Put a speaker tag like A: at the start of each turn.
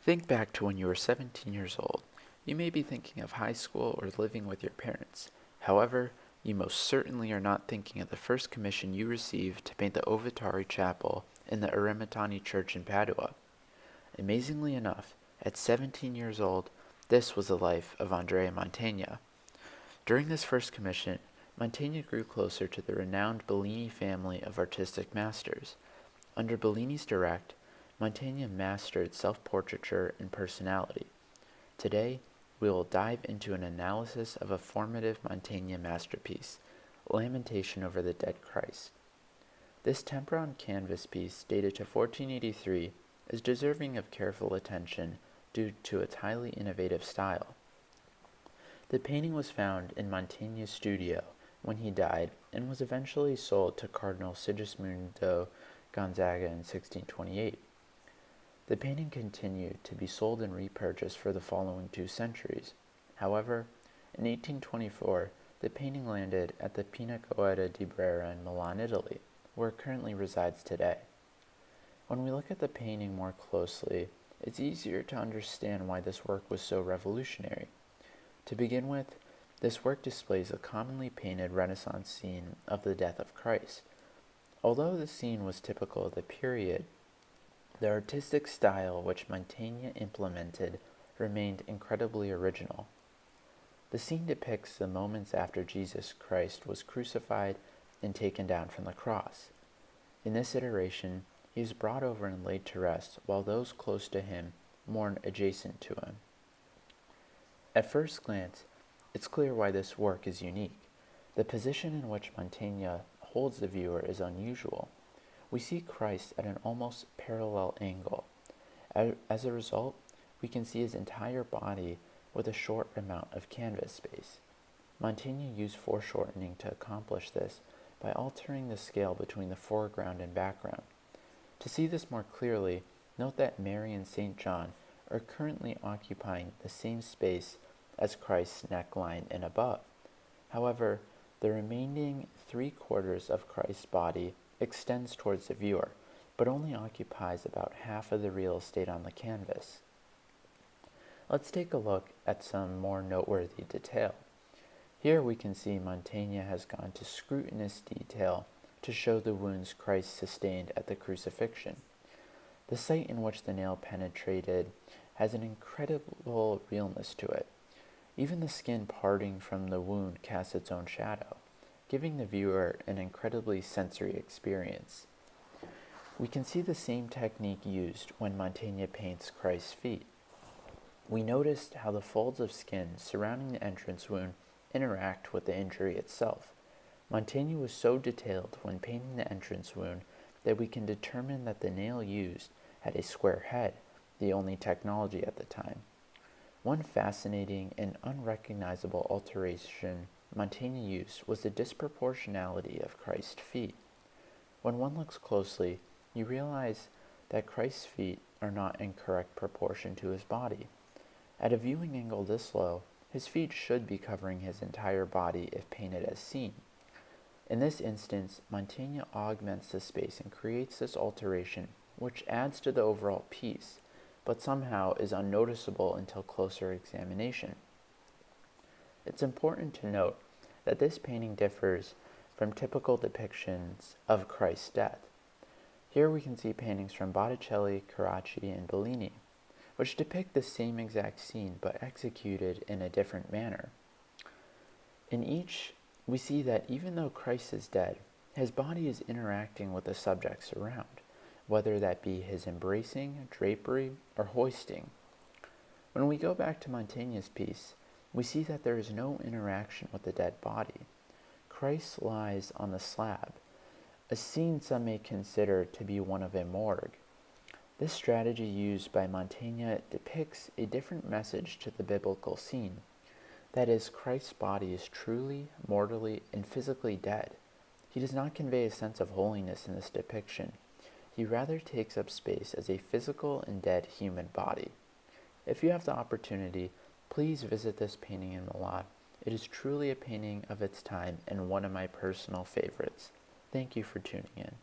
A: Think back to when you were 17 years old. You may be thinking of high school or living with your parents. However, you most certainly are not thinking of the first commission you received to paint the Ovitari Chapel in the Eremitani Church in Padua. Amazingly enough, at 17 years old, this was the life of Andrea Mantegna. During this first commission, Mantegna grew closer to the renowned Bellini family of artistic masters. Under Bellini's direct, Mantegna mastered self-portraiture and personality. Today, we will dive into an analysis of a formative Mantegna masterpiece, Lamentation over the Dead Christ. This tempera-on-canvas piece, dated to 1483, is deserving of careful attention due to its highly innovative style. The painting was found in Mantegna's studio when he died and was eventually sold to Cardinal Sigismundo Gonzaga in 1628. The painting continued to be sold and repurchased for the following 2 centuries. However, in 1824, the painting landed at the Pinacoteca di Brera in Milan, Italy, where it currently resides today. When we look at the painting more closely, it's easier to understand why this work was so revolutionary. To begin with, this work displays a commonly painted Renaissance scene of the death of Christ. Although the scene was typical of the period, the artistic style which Mantegna implemented remained incredibly original. The scene depicts the moments after Jesus Christ was crucified and taken down from the cross. In this iteration, he is brought over and laid to rest, while those close to him mourn adjacent to him. At first glance, it's clear why this work is unique. The position in which Mantegna holds the viewer is unusual. We see Christ at an almost parallel angle. As a result, we can see his entire body with a short amount of canvas space. Mantegna used foreshortening to accomplish this by altering the scale between the foreground and background. To see this more clearly, note that Mary and St. John are currently occupying the same space as Christ's neckline and above. However, the remaining 3/4 of Christ's body extends towards the viewer, but only occupies about half of the real estate on the canvas. Let's take a look at some more noteworthy detail. Here we can see Mantegna has gone to scrutinous detail to show the wounds Christ sustained at the crucifixion. The site in which the nail penetrated has an incredible realness to it. Even the skin parting from the wound casts its own shadow, giving the viewer an incredibly sensory experience. We can see the same technique used when Mantegna paints Christ's feet. We noticed how the folds of skin surrounding the entrance wound interact with the injury itself. Mantegna was so detailed when painting the entrance wound that we can determine that the nail used had a square head, the only technology at the time. One fascinating and unrecognizable alteration Mantegna used was the disproportionality of Christ's feet. When one looks closely, you realize that Christ's feet are not in correct proportion to his body. At a viewing angle this low, his feet should be covering his entire body if painted as seen. In this instance, Mantegna augments the space and creates this alteration, which adds to the overall piece, but somehow is unnoticeable until closer examination. It's important to note that this painting differs from typical depictions of Christ's death. Here we can see paintings from Botticelli, Carracci, and Bellini, which depict the same exact scene but executed in a different manner. In each, we see that even though Christ is dead, his body is interacting with the subjects around, whether that be his embracing, drapery, or hoisting. When we go back to Mantegna's piece, we see that there is no interaction with the dead body. Christ lies on the slab, a scene some may consider to be one of a morgue. This strategy used by Mantegna depicts a different message to the biblical scene. That is, Christ's body is truly, mortally, and physically dead. He does not convey a sense of holiness in this depiction. He rather takes up space as a physical and dead human body. If you have the opportunity, please visit this painting in Milan. It is truly a painting of its time and one of my personal favorites. Thank you for tuning in.